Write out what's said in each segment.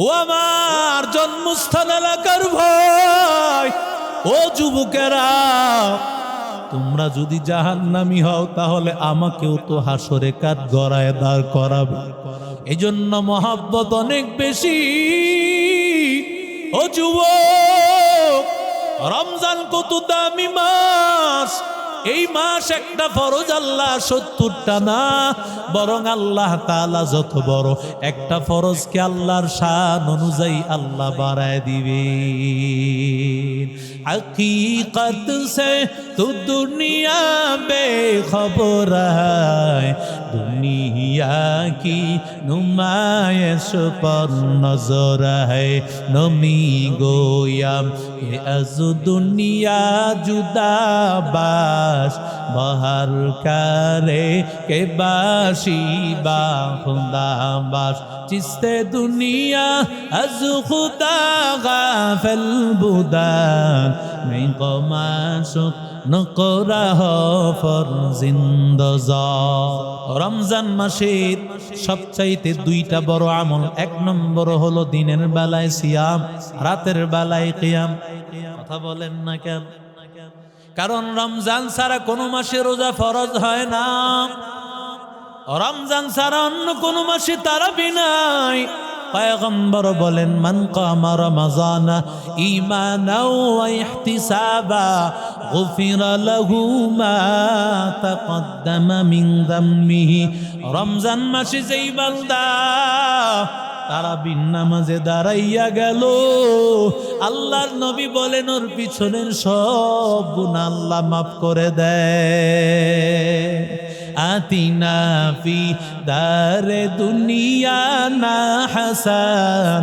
ও আমার জন্মস্থান এলাকার ভাই, ও যুবকেরা, তোমরা যদি জাহান্নামী হও তাহলে আমাকেও তো হাসরে কাঠ গড়ায় দাঁড় করাবে। এজন্য মহব্বত অনেক বেশি। ও যুবক, রমজান কত দামি মাস। এই মাস একটা ফরজ আল্লাহ 70টা না, বরং আল্লাহ তাআলা যত বড় একটা ফরজকে আল্লাহর শান অনুযায়ী আল্লাহ বাড়ায় দিবে। हकीकत से तो दुनिया बेखबर है, दुनिया की नुमाइश पर नजर है। नमी गोया कि अज दुनिया जुदा बाश, बहर करे के बाशी बा खुदा बाश। जिससे दुनिया अज खुदा गाफिल बुदान, मैं कमाशुक नकरा हो फर जिंदजा। রমজান মাসের সবচাইতে দুইটা বড় আমল, এক নম্বর হলো দিনের বেলায় সিয়াম, রাতের বেলায় কিয়াম। কথা বলেন না কেন? কারণ রমজান ছাড়া কোনো মাসে রোজা ফরজ হয় না, রমজান ছাড়া অন্য কোনো মাসে তারাবি নাই। পয়গম্বর বলেন, মান কামা রমাজানা ঈমানাও ওয়া ইহতিসাবা গুফিরা লাহু মা তাকদ্দামা মিন যামমিহি। রমজান মাসে যেই বান্দা তারাবির নামাজে দাঁড়াইয়া গেল, আল্লাহর নবী বলেন ওর পিছনের সব গুনাহ আল্লাহ মাফ করে দেয়। आतिना फी दारे दुनिया ना हसन,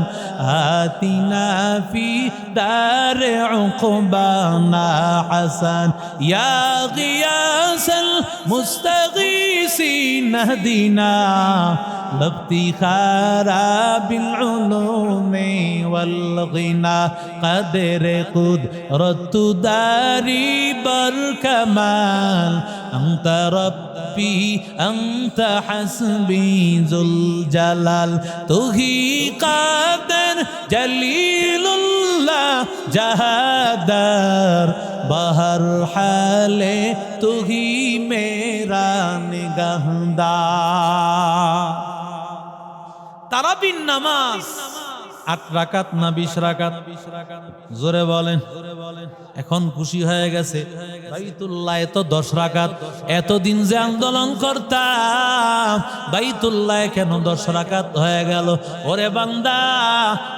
आतिना फी दारे उक़बा ना हसन। या गियासल मुस्तगीसीन हदीना लफ्तिखारा बिल उलूमी वल गिना। क़दर क़ुदरत दारी बर कमाल, अंत रब्बी अंत हस्बी जुल जलाल। तू ही क़ादिर जलीलुल्लाह जहादर, बहर हाले तू ही मेरा निगहदार। তারাবির নামাজ 8 রাকাত না 20 রাকাত? জোরে বলেন। এখন খুশি হয়ে গেছে, বাইতুল্লাহ তো 10 রাকাত। এতদিন যে আন্দোলন করতাম বাইতুল্লাহ কেন 10 রাকাত হয়ে গেল? ওরে বান্দা,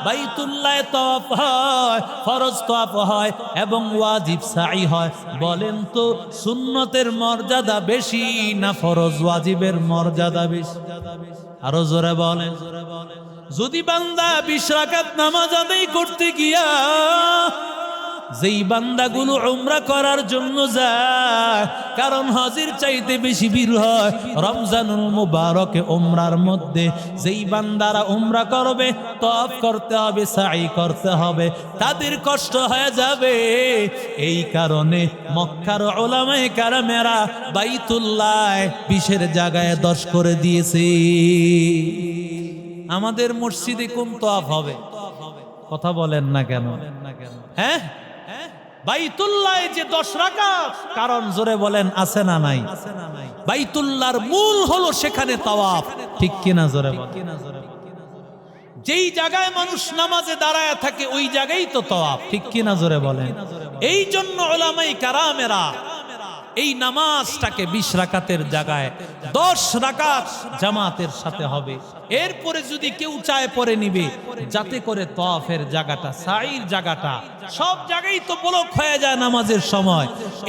বাইতুল্লাহ তওয়াফ হয়, ফরজ তওয়াফ হয় এবং ওয়াজিব সাই হয়। বলেন তো সুন্নতের মর্যাদা বেশি না ফরজ ওয়াজিবের মর্যাদা বেশি? আরো জোরে বলেন। যদি বান্দা 20 রাকাত নামাজ আদায় করতে গিয়া যেই বান্দাগুলো উমরা করার জন্য যায়, কারণ হজের চাইতে বেশি ভিড় হয় রমজানুল মুবারকে উমরার মধ্যে, যেই বান্দারা উমরা করবে তওয়াফ করতে হবে, সাই করতে হবে, তাদের কষ্ট হয়ে যাবে। এই কারণে মক্কার উলামায়ে কেরামেরা বাইতুল্লাহ 20-এর জায়গায় 10 করে দিয়েছে। আমাদের মসজিদে কোন তওয়াফ হবে? কথা বলেন না কেন? হ্যাঁ, বাইতুল্লাহ যে 10 রাকাত, কারণ জোরে বলেন আছে না নাই? বাইতুল্লাহর মূল হলো সেখানে তাওয়াফ, ঠিক কিনা? জোরে বলেন। যেই জায়গায় মানুষ নামাজে দাঁড়ায় থাকে ওই জায়গায় তো তাওয়াফ, ঠিক কিনা? জোরে বলেন। এই জন্য উলামায়ে কেরামেরা এই নামাজটাকে 20 রাকাতের জায়গায় 10 রাকাত জামাতের সাথে হবে। এরপরে যদি কেউ চায় পরে নিবে, যাতে করে তওয়াফের জায়গাটা, সাইর জায়গাটা সব জায়গায় তো ব্লক হয়ে যায় নামাজের সময়।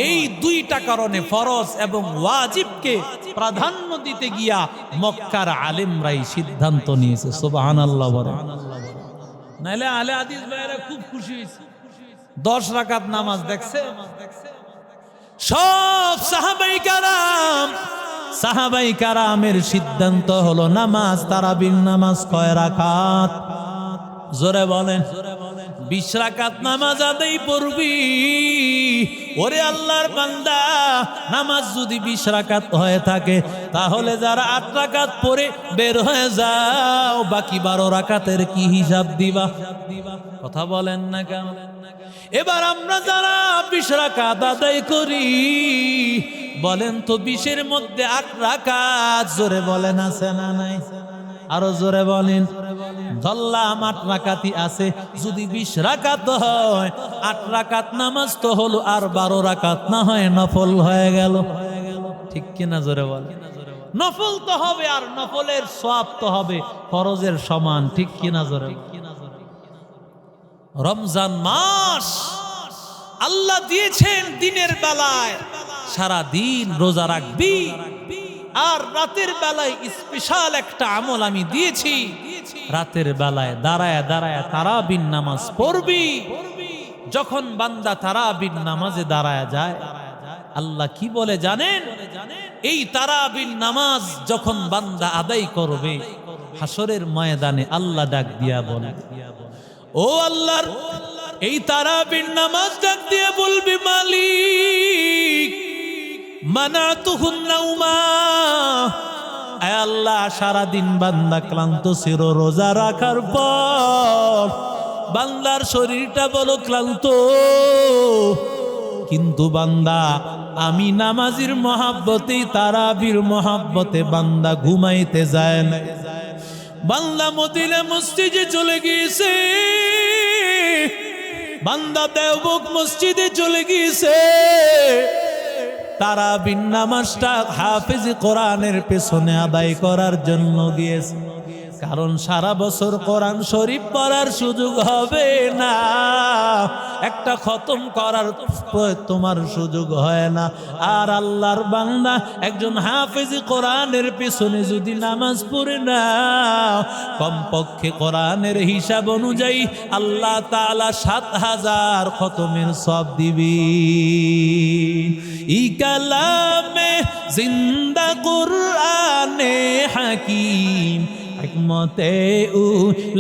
এই 2টা কারণে ফরজ এবং ওয়াজিবকে প্রাধান্য দিতে গিয়া মক্কার আলেমরাই সিদ্ধান্ত নিয়েছে। সুবহানাল্লাহ বলেন। নাইলে আলে হাদিস ভাইরা খুব খুশি হয়েছে 10 রাকাত নামাজ দেখছে। সব সাহাবায়ে কেরামের সিদ্ধান্ত হলো নামাজ, তারাবির নামাজ কয় রাকাত? জোরে বলেন। 20 রাকাত নামাজ আদায় পড়বি। ওরে আল্লাহর বান্দা, নামাজ যদি 20 রাকাত হয়ে থাকে তাহলে যারা 8 রাকাত পড়ে বের হয়ে যাও, বাকি 12 রাকাতের কি হিসাব দিবা? কথা বলেন না কেন? এবার আমরা যারা 20 রাকাত আদায় করি, বলেন তো 20-এর মধ্যে 8 রাকাত জোরে বলেন আছে না নাই? আরো জোরে বলেন। ধরলাম 8 রাকাতই আছে, যদি 20 রাকাত হয় 8 রাকাত নামাজ তো হলো, আর 12 রাকাত না হয় নফল হয়ে গেল। ঠিক কিনা জোরে বলেন? নফল তো হবে, আর নফলের সওয়াব তো হবে ফরজের সমান। ঠিক কিনা জোরে? রমজান মাস আল্লাহ দিয়েছেন দিনের বেলায় সারা দিন রোজা রাখবি, আর রাতের বেলায় স্পেশাল একটা আমল আমি দিয়েছি, রাতের বেলায় দাঁড়ায় দাঁড়ায় তারাবির নামাজ পড়বি। যখন বান্দা তারাবির নামাজে দাঁড়ায় যায়, আল্লাহ কি বলে জানেন? এই তারাবির নামাজ যখন বান্দা আদায় করবে, হাসরের ময়দানে আল্লাহ ডাক দিয়া বলে, ও আল্লাহর এই তারাবির নামাজ ডাক দিয়া বলবি, মালিক মানাতুহুন নাউমা, আয় আল্লাহ সারাদিন বান্দা ক্লান্ত ছিল, রোজা রাখার পর বান্দার শরীরটা বড় ক্লান্ত, কিন্তু বান্দা আমি নামাজির মহাব্বতে তারাবির মহাব্বতে বান্দা ঘুমাইতে যায় না। বান্দা মদিনা মসজিদে চলে গিয়েছে, বান্দা দেওবন্দ মসজিদে চলে গিয়েছে, তারাবির নামাজটা হাফেজ কোরআনের পেছনে আদায় করার জন্য গিয়েছে। কারণ সারা বছর কোরআন শরীফ পড়ার সুযোগ হবে না, একটা খতম করার তোমার সুযোগ হয় না। আর আল্লাহর বান্দা একজন হাফেজ কোরআনের পেছনে যদি নামাজ পড়ে না, কমপক্ষে কোরআনের হিসাব অনুযায়ী আল্লাহ তাআলা 7000 খতমের সওয়াব দিবি। ই কালামে জিন্দা কুরআনে হাকিম, হিকমতে উ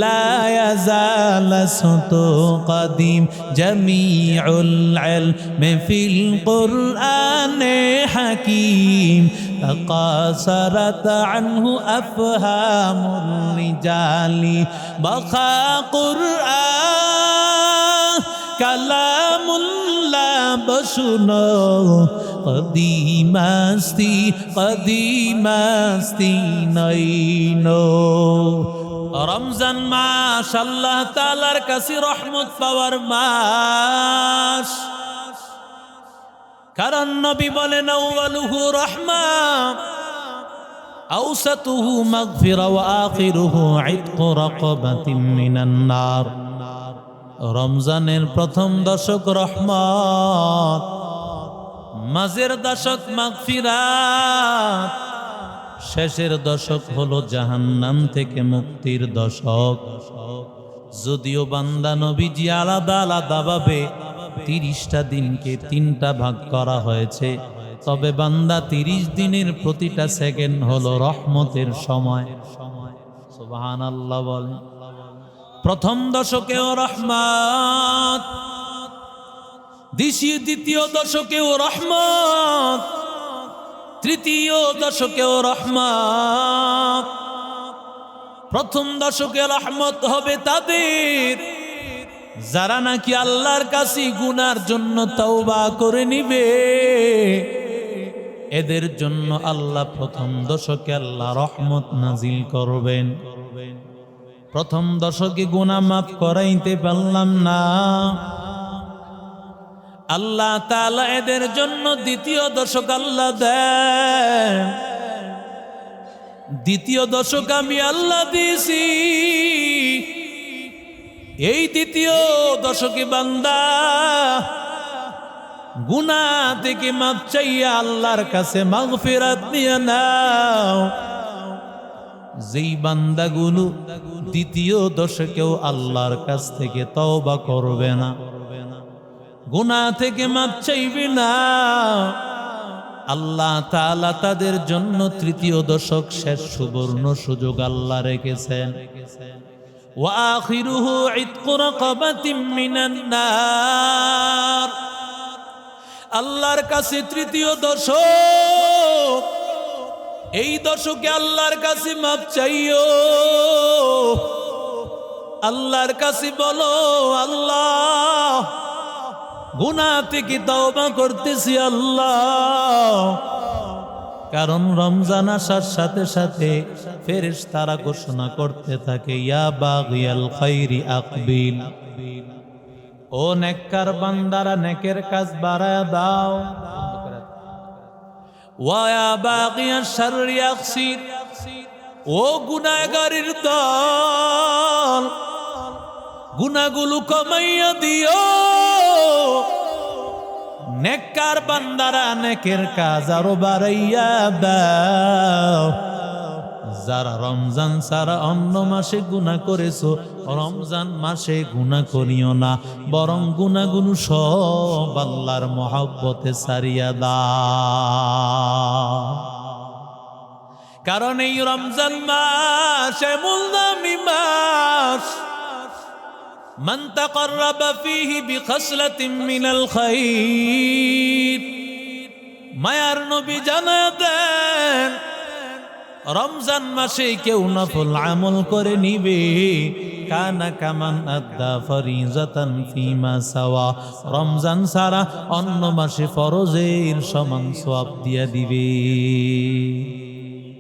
লা ইয়াজাল সুতু কদিম, জামিউল ইলমি ফিল কুরআনে হাকিম, তাকাসারাত আনহু আফহামুর রিজালি, বাখা কুরআন কালামুল্লাহ বসুনো, কদিমাস্তি কদিমাস্তি নইনো। রমজান মাস আল্লাহ তাআলার কাছে রহমত পাওয়ার মাস, কারণ নবী বলেন আউয়ালুহু রাহমা, আওসাতুহু মাগফিরা, ওয়া আখিরুহু ইতকু রাকাবাতিন মিনান নার। রমজানের প্রথম দশক রহমত, মাঝের দশক মাগফিরাত, শেষের দশক হলো জাহান্নাম থেকে মুক্তির দশক। যদিও বান্দা নবীজি আলাদা আলাদা ভাবে 30টা দিনকে 3টা ভাগ করা হয়েছে, তবে বান্দা 30 দিনের প্রতিটা সেকেন্ড হলো রহমতের সময়। সুবহানাল্লাহ বলেন। প্রথম দশকেও রহমত, দ্বিতীয় দশকেও রহমত, তৃতীয় দশকেও রহমত। প্রথম দশকে রহমত হবে তাদের যারা নাকি আল্লাহর কাছে গুনার জন্য তওবা করে নিবে, এদের জন্য আল্লাহ প্রথম দশকে আল্লাহ রহমত নাজিল করবেন। প্রথম দশকে গুনাহ মাফ করাইতে পারলাম না, আল্লাহ তাআলা এদের জন্য দ্বিতীয় দশক আল্লাহ দেন। দ্বিতীয় দশক আমি আল্লাহ দিয়েছি। এই দ্বিতীয় দশকে বান্দা গুনাহ থেকে মাফ চাইয়া আল্লাহর কাছে মাগফিরাত নিয়ে নাও। যেই বান্দাগুলো দ্বিতীয় দশকেও আল্লাহর কাছ থেকে তওবা করবে না, গুনাহ থেকে মাফ চাইবে না, আল্লাহ তাআলা তাদের জন্য তৃতীয় দশক শেষ সুবর্ণ সুযোগ আল্লাহ রেখেছেন। ওয়া আখিরুহু ইতকু রাকাবাতিন মিনান নার। আল্লাহর কাছে তৃতীয় দশক, এই দশকে আল্লাহর কাছে মাপ চাইও। আল্লাহর কাছে বলো, আল্লাহ গুনাহ থেকে তওবা করতেছি আল্লাহ। কারণ রমজান আসার সাথে সাথে ফেরেশতারা ঘোষণা করতে থাকে, ইয়া বাগিয়াল খাইরি আকবিল, ও নেককার বান্দারা নেকের কাজ বাড়ায়া দাও। ওয়া ইয়া বাগিয়াশ শাররি আকসির, ও গুনাহগারের দল গুনাহগুলো কমাইয়া দিও। নেককার বান্দারা নেকের কাজ আরো বাড়াইয়া দাও। যারা রমজান ছাড়া অন্য মাসে গুনাহ করেছো, রমজান মাসে গুনাহ করিও না, বরং গুনাহগুলো সব আল্লাহর মহব্বতে ছাড়িয়া দাও। কারণ এই রমজান মাস এমন দামি মাস, মান তাকাররাবা ফীহি বিখাসলাতিন মিনাল খাইর, মায়ার নবী জানায়া দেন রমজান মাসে কেউ নফল আমল করে নিবে, কানা কামান আদ্দা ফরিজাতান ফিমা সাওয়া, রমজান ছাড়া অন্য মাসে ফরজের সমান সওয়াব দিয়া দিবে।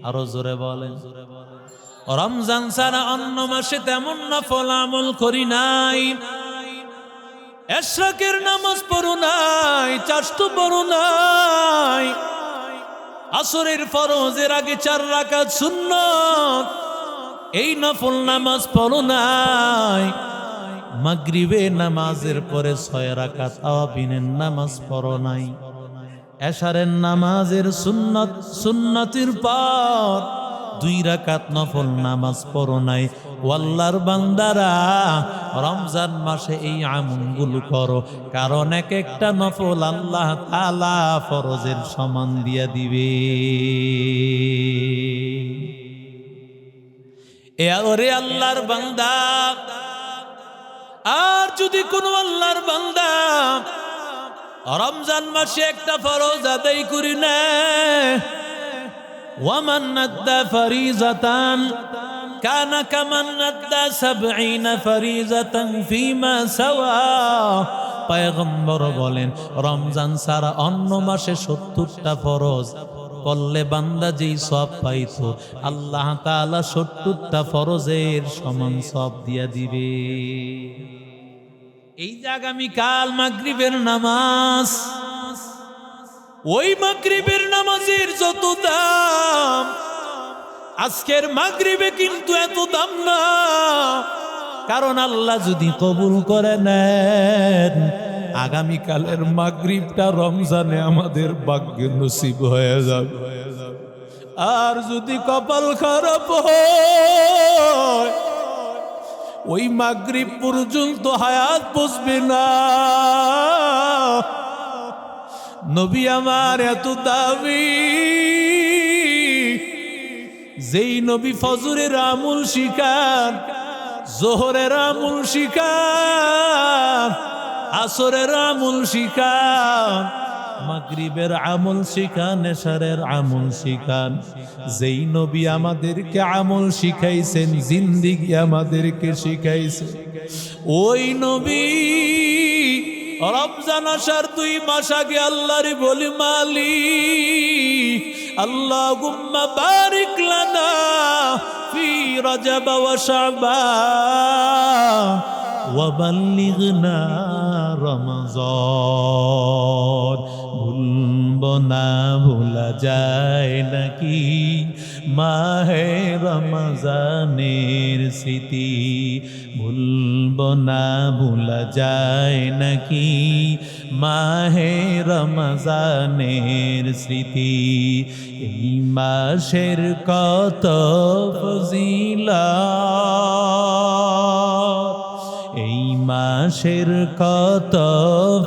আরো জোরে বলেন, রমজান ছাড়া অন্য মাসে তেমন নফল আমল করি নাই, ইশরাকের নামাজ পড়ো নাই, চারটো পড়ো নাই, আসরের ফরজের আগে 4 রাকাত সুন্নত এই নফল নামাজ পড়ো নাই, মাগরিবের নামাজের পরে 6 রাকাত আওয়াবিনের নামাজ পড়ো নাই, এশারের নামাজের সুন্নতির পর 2 রাকাত নফল নামাজ পড়ো নাই। আল্লাহর বান্দারা রমজান মাসে এই আমলগুলো করো, কারণ এক একটা নফল আল্লাহ তাআলা ফরজের সমান দিয়া দিবে। ওরে আল্লাহর বান্দা, আর যদি কোনো আল্লাহর বান্দা রমজান মাসে একটা ফরজ আদায় করি না, ওয়ামান আদ্দা ফরিজাতান কানা কামান আদ্দা 70 ফরিজাতান ফিমা সাওয়া, পয়গম্বর বলেন রমজান ছাড়া অন্য মাসে 70টা ফরজ করলে বান্দা যেই সওয়াব পাইতো, আল্লাহ তাআলা 70টা ফরজের সমান সওয়াব দিয়া দিবে। এই যে আগামীকাল মাগরিবের নামাজ, ওই মাগরিবের নামাজের যত দাম, আজকের মাগরিবে কিন্তু এত দাম না। কারণ আল্লাহ যদি কবুল করে নেন, আগামীকালের মাগরিবটা রমজানে আমাদের ভাগ্যে নসিব হয়ে যাবে। আর যদি কপাল খারাপ হয়, ওই মাগরিব পর্যন্ত হায়াত পৌঁছবে না। নবী আমার এত দামি, যেই নবী ফজরের আমল শিখান, জোহরের আমল শিখান, আসরের আমল শিখান, মাগরিবের আমল শিখান, এশারের আমল শিখান, যেই নবী আমাদেরকে আমল শিখাইছেন, জিন্দেগি আমাদেরকে শিখাইছেন, ওই নবী রমজান আসার 2 মাস আগে আল্লাহরে বলি, মালিক আল্লাহুম্মা বারিক লানা ফি রজব ওয়া শাবান ওয়া বাল্লিগনা রমজান। ভুলবো না, ভোলা যায় নাকি মাহে রমজানের স্মৃতি, ভুলবো না, ভোলা যায় নাকি মাহে রমজানের স্মৃতি। এই মাসের কত ফজিলত, এই মাসের কত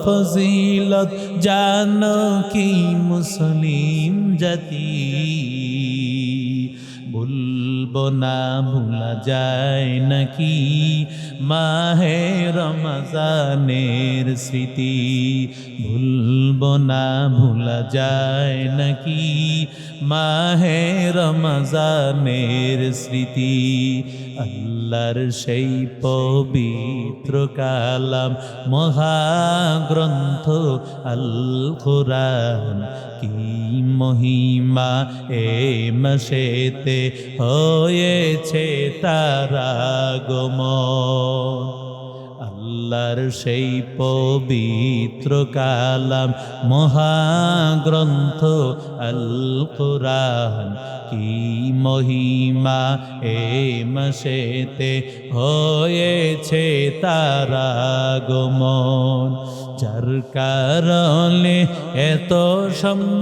ফজিলত জানো কি মুসলিম জাতি। ভুল ভুলবো না ভুলা যায় নাকি মাহে রমজানের স্মৃতি, ভুলবো না ভুলা যায় নাকি মাহে রমজানের স্মৃতি। আল্লাহর সেই পবিত্র কালাম মহাগ্রন্থ আল কোরআন, কি মহিমা এ মাসেতে হয়েছে তার আগমন। আল্লাহর সেই পবিত্র কালাম মহাগ্রন্থ আল কোরআন, কি মহিমা এ মাসেতে হয়েছে তার আগমন। যার কারণে এত সম্মান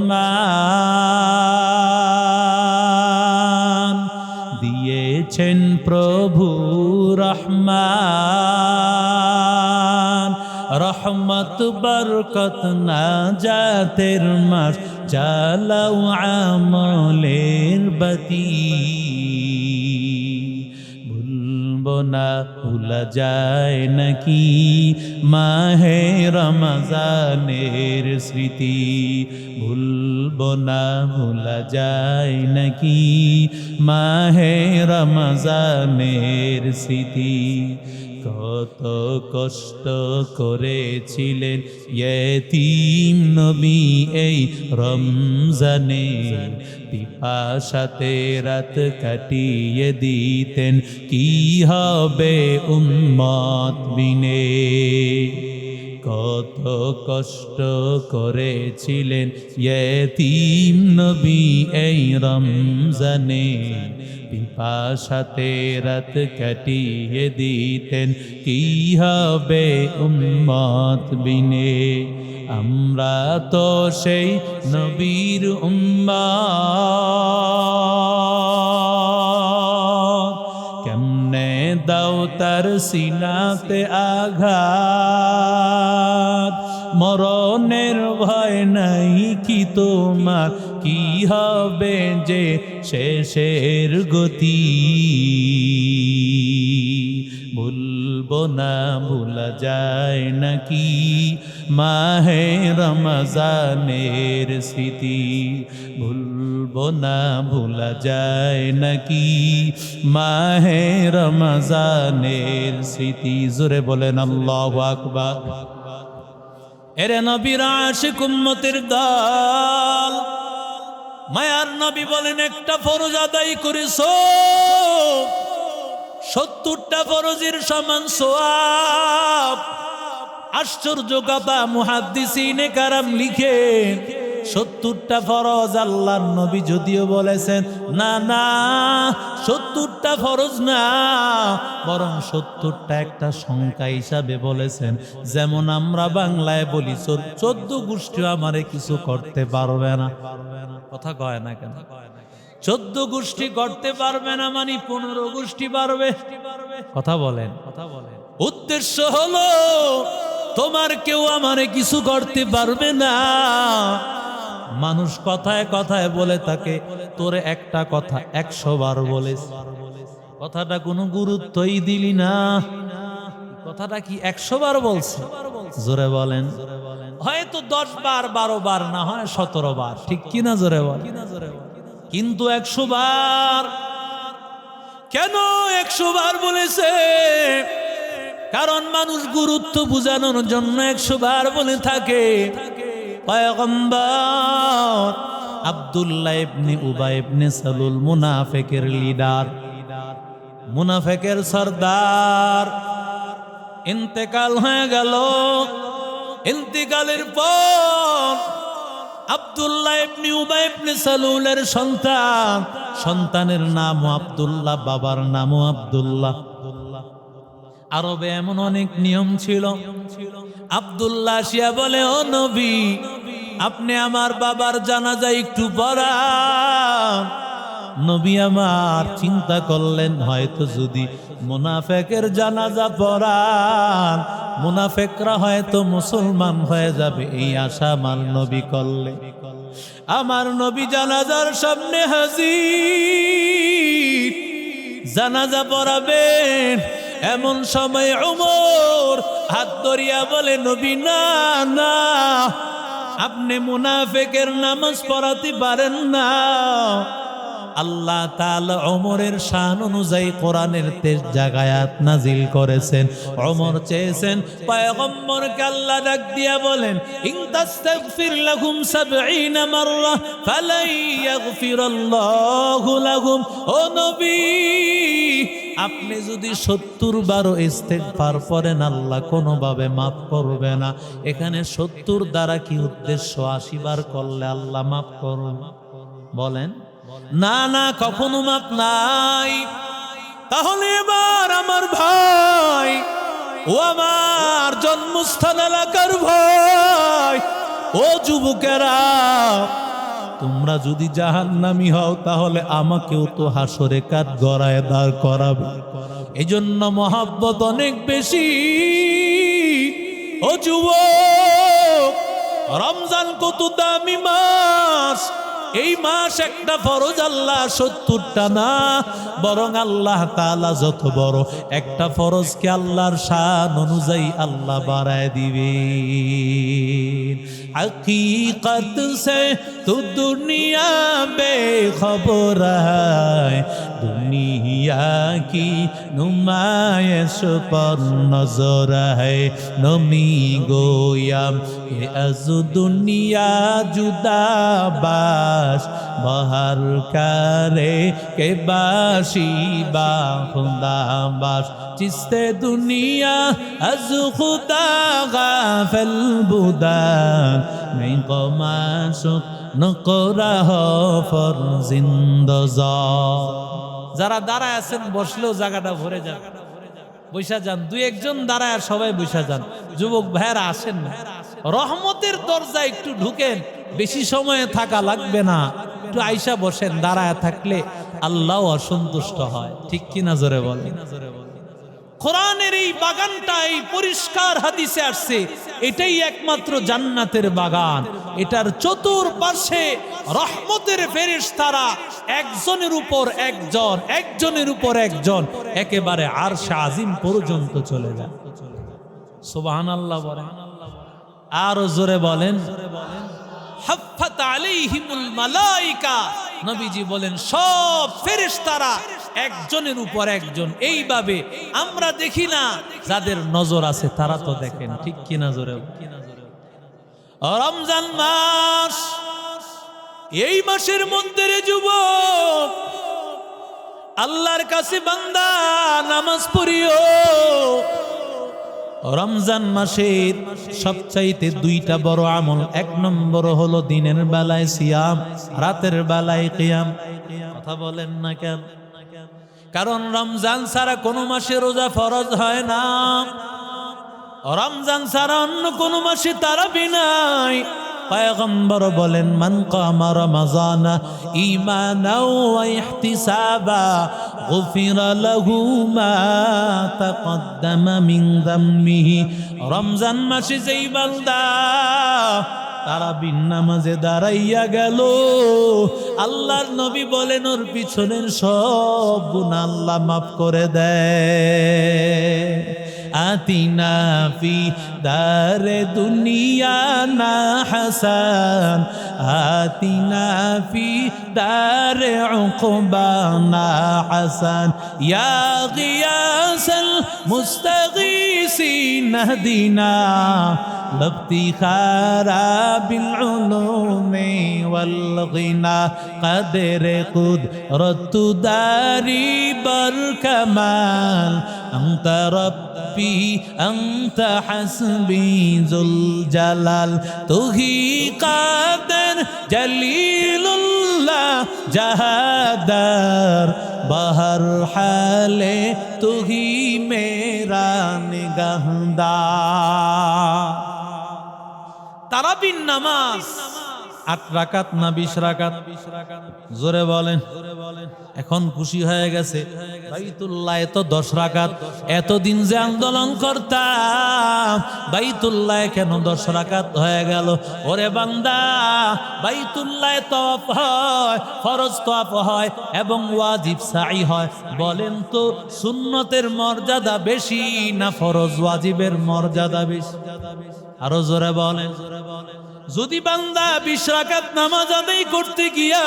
দিয়েছেন প্রভু রহমান, রহমত বরকত নাজাতের মাস, জ্বালাও আমলের বাতি। ভুলবো না ভুলা যায় নাকি মাহে রমজানের স্মৃতি, ভুলবো না ভুলা যায় নাকি মাহে রমজানের স্মৃতি। কত কষ্ট করেছিলেন ইয়েতিম নবী এই রমজানে, পিপাসাতে রাত কাটিয়ে দিতেন, কি হবে উম্মত বিনে। কত কষ্ট করেছিলেন ইয়েতিম নবী এই রমজানে, পিপাসাতে রাত কাটিয়ে দিতেন, কি হবে উম্মত বিনে। আমরা তো সেই নবীর উম্মত, কেমনে দাও তার সিনাতে আঘাত, মরণের ভয় নাই কি তোমার, কি হবে যে শেষের গতি। ভুলবো না ভুলা যায় নাকি মাহে রমজানের স্মৃতি, ভুলবো না ভুলা যায় নাকি মাহে রমজানের স্মৃতি। জোরে বলেন আল্লাহু আকবার। এরে নবীর আশিক উম্মতের দল, মায়ার নবী বলেন একটা ফরজ আদায় করেছো 70টা ফরজের সমান সওয়াব। আশ্চর্য কথা, মুহাদ্দিসিনে কারাম লিখে 70টা ফরজ আল্লাহর নবী যদিও বলেছেন না না 70টা ফরজ না, বরং 70টা একটা সংখ্যা হিসাবে বলেছেন। যেমন আমরা বাংলায় বলি 14 গোষ্ঠী আমারে কিছু করতে পারবে না, কথা কয় না কেন? 14 গোষ্ঠী করতে পারবে না মানে 15 গোষ্ঠী পারবে, কথা বলেন। উদ্দেশ্য হলো তোমার কেউ আমারে কিছু করতে পারবে না। মানুষ কথায় কথায় বলে থাকে তোরে একটা কথা 100 বার বলেছে, কথাটা কোনো গুরুত্বই দিলি না। কথাটা কি 100 বার বলছে? জোরে বলেন। হয়তো 10 বার 12 বার না হয় 17 বার, ঠিক কিনা? জোরে বল। কিন্তু 100 বার কেন 100 বার বলেছে? কারণ মানুষ গুরুত্ব বুঝানোর জন্য 100 বার বলে থাকে। পয়গম্বর আব্দুল্লাহ ইবনে উবাই ইবনে সালুল, মুনাফিকের লিডার, মুনাফিকের সরদার, ইন্তেকাল হয়ে গেল। ইন্তেকালের পর আব্দুল্লাহ ইবনে উবাই ইবনে সালুলের সন্তান, সন্তানের নামও আব্দুল্লাহ, বাবার নামও আব্দুল্লাহ। আরবে এমন অনেক নিয়ম ছিল। আব্দুল্লাহ আসিয়া বলে, ও নবী, আপনি আমার বাবার জানাজা একটু পড়ান। নবী আমার চিন্তা করলেন হয়তো যদি মুনাফিকের জানাজা পড়ান মুনাফিকরা হয়তো মুসলমান হয়ে যাবে, এই আশা আমার নবী করলে। আমার নবী জানাজার সামনে হাজির। জানাজা পড়াবেন। এমন সময় ওমর হাত ধরিয়া বলে, নবী না না, আপনি মুনাফিকের নামাজ পড়াতে পারেন না। আল্লাহ তাআলা ওমরের শান অনুযায়ী কোরআনের 23 জায়গায় আয়াত নাজিল করেছেন। ওমর চেয়েছেন পয়গম্বরকে আল্লাহ ডাক দিয়া বলেন, ইন তাস্তাগফির লাহুম 70 মাররা ফালাই ইয়াগফিরাল্লাহু লাহুম। ও নবী, আপনি যদি 70 বারও ইস্তেগফার করেন আল্লাহ কোনোভাবে মাফ করবে না। এখানে 70 দ্বারা কি উদ্দেশ্য? 80 বার করলে আল্লাহ মাফ করবে? বলেন না না, কখনো মাপ নাই। তাহলে এবার আমার ভাই ও আমার জন্মস্থান এলাকার ভাই ও যুবকেরা, তোমরা যদি জাহান্নামী হও তাহলে আমাকেও তো হাসরে কাঠ গড়ায় দাঁড় করাবে। এজন্য মহব্বত অনেক বেশি। ও যুবক, রমজান কত দামি মাস। এই মাস একটা ফরজ আল্লাহ 70টা না, বরং আল্লাহ তাআলা যত বড় একটা ফরজকে আল্লাহর শান অনুযায়ী আল্লাহ বাড়ায় দিবে। हकीकत से तो दुनिया बेखबर है, दुनिया की नुमाइश पर नजर है। नमी गोया कि अज दुनिया जुदा बाश बहर करे के बाशी बा खुदा बाश। जिससे दुनिया अज खुदा गाफिल बुदान नहीं कमाशुक नकरा हो फर जिंदजा। যারা দাঁড়ায় আছেন বসলেও জায়গাটা ভরে যান, বৈশা যান। দুই একজন দাঁড়ায় সবাই বৈশা যান। যুবক ভাইয়েরা আসেন না, রহমতের দরজা একটু ঢুকেন, বেশি সময়ে থাকা লাগবে না। একটু আইসা বসেন, দাঁড়ায় থাকলে আল্লাহ অসন্তুষ্ট হয়। ঠিক কিনা জোরে বলেন। কোরআনের এই বাগানটা, এই পরিষ্কার হাদিসে আসছে, এটাই একমাত্র জান্নাতের বাগান। এটার চতুর্পাশে রহমতের ফেরেশতারা একজনের উপর একজন, একজনের উপর একজন, একেবারে আরশে আজিম পর্যন্ত চলে যায়। সুবহানাল্লাহ বলেন, আর জোরে বলেন। হাফফাত আলাইহিমুল মালাইকা, নবীজি বলেন সব ফেরেশতারা একজনের উপর একজন। এইভাবে আমরা দেখি না, যাদের নজর আছে তারা তো দেখেন। ঠিক কিনা জোরে। রমজান মাস, এই মাসের মধ্যে রে যুবক, আল্লাহর কাছে বান্দা নামাজ পড়িও। রমজান মাসের সবচাইতে দুইটা বড় আমল। এক নম্বর হলো দিনের বেলায় সিয়াম, রাতের বেলায় কিয়াম। কথা বলেন না কেন? কারণ রমজান ছাড়া কোনো মাসে রোজা ফরজ হয় না। রমজান ছাড়া অন্য কোনো মাসে তারাবি নাই। পয়গম্বর বলেন, মান কামা রমাযানা ঈমানাও ওয়া ইহতিসাবা গুফিরা লাহু মা তাকদ্দামা মিন যামমিহি। রমজান মাসে যেই বান্দা তারাবির নামাজে দাঁড়াইয়া গেল, আল্লাহর নবী বলেন ওর পিছনের সব গুনাহ আল্লাহ মাফ করে দেয়। আতিনা ফি দারে দুনিয়া না হাসান, আতিনা ফি দারে উকবা না হাসান। ইয়া গিয়াসাল মুস্তাগীসিন হদিনা লফতিখারা বিল উলুমি ওয়াল গিনা। কদরে কুদরতু দারি বর কামাল আনতা রব্বি আনতা হাসবি যুল জালাল। তুহি কাদের জলিলুল্লাহ জাহাদার বহর হালে তুহি মেরা নিগাহদার। তারাবির নামাজ 8 রাকাত না 20 রাকাত? জোরে বলেন। এখন খুশি হয়ে গেছে, বাইতুল্লাহ তো 10 রাকাত। এতদিন যে আন্দোলন করতাম বাইতুল্লাহ কেন 10 রাকাত হয়ে গেল? ওরে বান্দা, বাইতুল্লাহ তওয়াফ হয়, ফরজ তওয়াফ হয় এবং ওয়াজিব সাই হয়। বলেন তো সুন্নতের মর্যাদা বেশি না ফরজ ওয়াজিবের মর্যাদা বেশি? আরো জোরে বলেন। যদি বান্দা 20 রাকাত নামাজ আদায় করতে গিয়া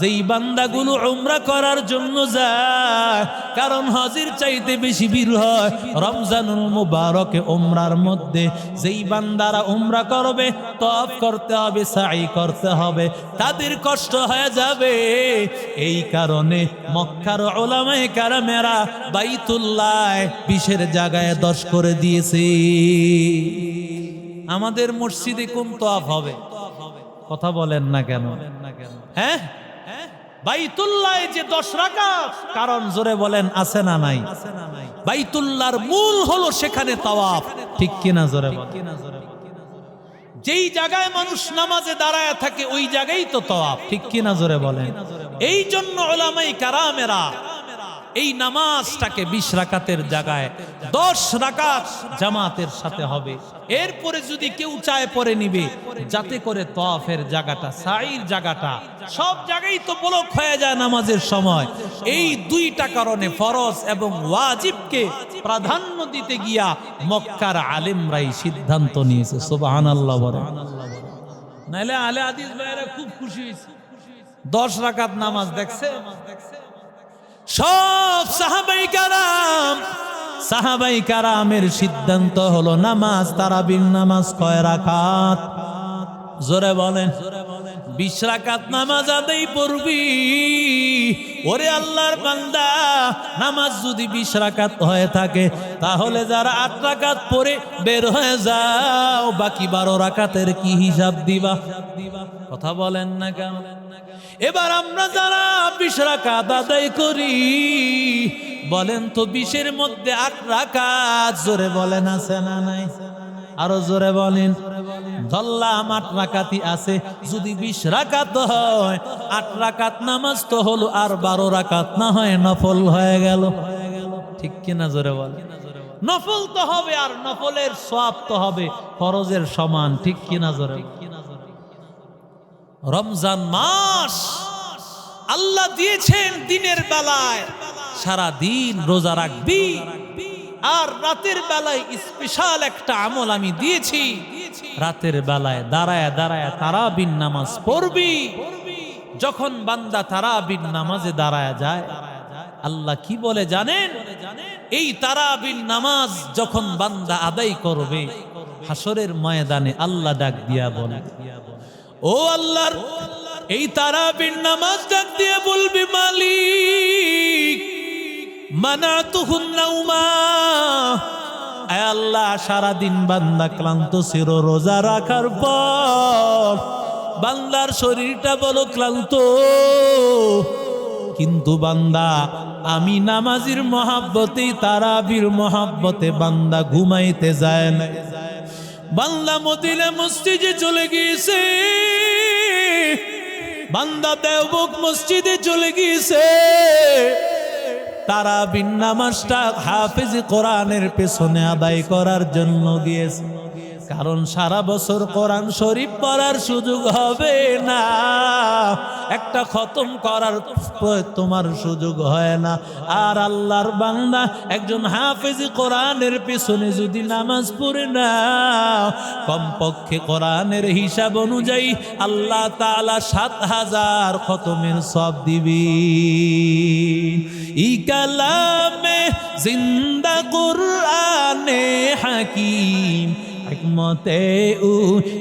যেই বান্দাগুলো উমরা করার জন্য যায়, কারণ হজের চাইতে বেশি ভিড় হয় রমজানুল মুবারকে উমরার মধ্যে, যেই বান্দারা উমরা করবে তওয়াফ করতে হবে, সাই করতে হবে, তাদের কষ্ট হয়ে যাবে। এই কারণে মক্কার উলামায়ে কেরামেরা বাইতুল্লাহ 20-এর জায়গায় 10 করে দিয়েছে। আমাদের মসজিদে কোন তওয়াফ হবে? কথা বলেন না কেন? হ্যাঁ, বাইতুল্লাহ যে 10 রাকাত, কারণ জোরে বলেন আছে না নাই? বাইতুল্লাহর মূল হলো সেখানে তাওয়াফ, ঠিক কিনা? জোরে বলেন। যেই জায়গায় মানুষ নামাজে দাঁড়ায় থাকে ওই জায়গায় তো তাওয়াফ, ঠিক কিনা? জোরে বলেন। এই জন্য উলামায়ে কেরামেরা এই নামাজটাকে 20 রাকাতের জায়গায় 10 রাকাত জামাতের সাথে হবে। এরপরে যদি কেউ চায় পরে নিবে, যাতে করে তওয়াফের জায়গাটা, সাইর জায়গাটা, সব জায়গায় তো ব্লক হয়ে যায় নামাজের সময়। এই 2টা কারণে ফরজ এবং ওয়াজিবকে প্রাধান্য দিতে গিয়া মক্কার আলেমরাই সিদ্ধান্ত নিয়েছে। সুবহানাল্লাহ বলেন। নাইলে আলে হাদিস ভাইরা খুব খুশি হয়েছে, 10 রাকাত নামাজ দেখছে। সব সাহাবাই কারামের সিদ্ধান্ত হলো নামাজ তারাবির নামাজ কয় রাকাত? জোরে বলেন। 20 রাকাত নামাজ আদায় করবি। ওরে আল্লাহর বান্দা, নামাজ যদি 20 রাকাত হয়ে থাকে তাহলে যারা 8 রাকাত পড়ে বের হয়ে যাও, বাকি 12 রাকাতের কি হিসাব দিবা? কথা বলেন না কেন? এবার আমরা যারা 20 রাকাত আদায় করি, বলেন তো 20-এর মধ্যে 8 রাকাত জোরে বলেন আছে না নাই? আরো জোরে বলেন। ধরলাম 8 রাকাতই আছে। যদি 20 রাকাত হয়, 8 রাকাত নামাজ তো হলো, আর 12 রাকাত না হয় নফল হয়ে গেল, ঠিক কিনা? জোরে বলেন। নফল তো হবে, আর নফলের সওয়াব তো হবে ফরজের সমান, ঠিক কিনা? জোরে। রমজান মাস আল্লাহ দিয়েছেন দিনের বেলায় সারা দিন রোজা রাখবি, আর রাতের বেলায় স্পেশাল একটা আমল আমি দিয়েছি, রাতের বেলায় দাঁড়ায় দাঁড়ায় তারাবির নামাজ পড়বি। যখন বান্দা তারাবির নামাজে দাঁড়ায় যায়, আল্লাহ কি বলে জানেন? এই তারাবির নামাজ যখন বান্দা আদায় করবে, হাসরের ময়দানে আল্লাহ ডাক দিয়া বলে, ও আল্লাহর এই তারাবির নামাজ ডাক দিয়ে বলবি, মালিক মানাতুহুন নাউমা, আয় আল্লাহ সারাদিন বান্দা ক্লান্ত ছিল, রোজা রাখার পর বান্দার শরীরটা বড় ক্লান্ত, কিন্তু বান্দা আমি নামাজির মহাব্বতে, তারাবির মহাব্বতে বান্দা ঘুমাইতে যায় না। বান্দা মদিনা মসজিদে চলে গিয়েছে, বান্দা দেওবক মসজিদে চলে গিয়েছে, তারাবির নামাজটা হাফেজ কোরআনের পেছনে আদায় করার জন্য গিয়েছে। কারণ সারা বছর কোরআন শরীফ পড়ার সুযোগ হবে না, একটা খতম করার তোমার সুযোগ হয় না। আর আল্লাহর বান্দা একজন হাফেজ কোরআনের পেছনে যদি নামাজ পড়ে না, কমপক্ষে কোরআনের হিসাব অনুযায়ী আল্লাহ তাআলা 7000 খতমের সওয়াব দিবি। ই কালামে জিন্দা কুরআনে হাকিম, হিকমতে উ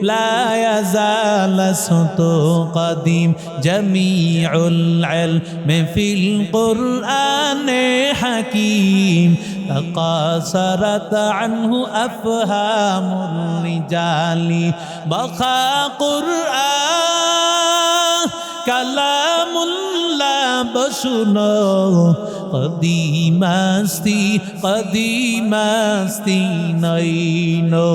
লা ইয়াজাল সুতু কদিম, জামিউল ইলমি ফিল কুরআনে হাকিম, তাকাসারাত আনহু আফহামুর রিজালি, বাখা কুরআন কালামুল্লাহ বশুনো, কদিমাস্তি কদিমাস্তি নইনো।